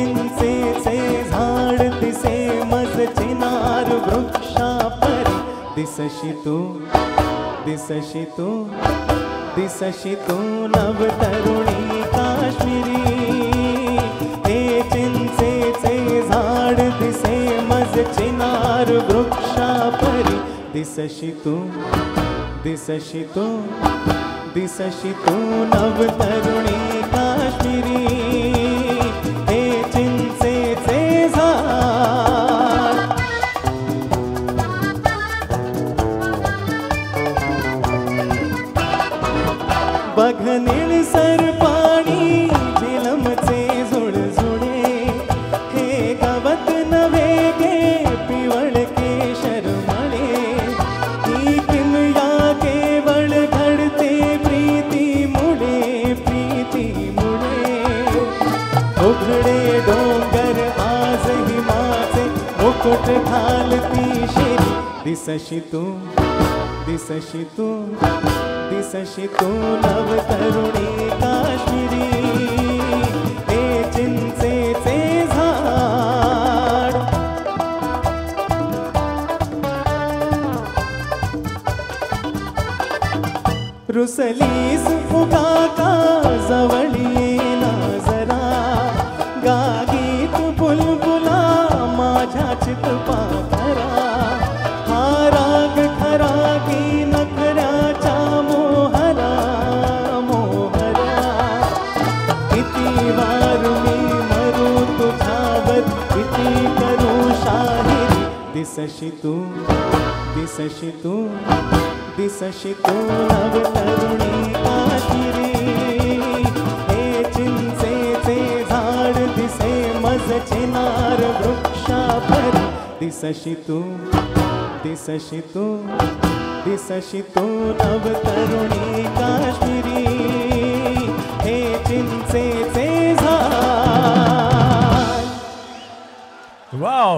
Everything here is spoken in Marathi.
चिंचेचे झाड दिसे मज चिनार वृक्षा परी दिसशी तू दिसशी तू दिसशी तू नवतरुणी काश्मीरी हे चिंचेचे झाड दिसे मज चिनार वृक्षा परी दिसशी तू दिसशी तू दिसशी तू नवतरुणी काश्मीरी हे चिंचेचे झाड बघ निळसर पाणी झेलमचे झुळझुळे हे गवत नव्हे गे पिवळ केशर मळे ही किमया केवळ घडते प्रीतीमुळे उघडे डोंगर आज हिमाचे मुकुट घालती शेरी दिसशी तू दिसशी तू दिसशी तू नवतरुणी काश्मीरी हे चिंचेचे झाड रुसलीस उगा का जवळी येना जरा गागीत बुलबुला माझ्या चितपाखरा हा राग खरा की नखऱ्याच्या मोहरा मोहरा किती वार मी मरू तुझ्यावर किती करू शाहिरी दिसशी तू दिसशी तू दिसशी तू नवतरुणी काश्मीरी हे चिंचेचे झाड दिसे मज चिनार वृक्षा परी दिसशी तू दिसशी तू दिसशी तू नवतरुणी काश्मीरी हे चिंचेचे झाड. वाव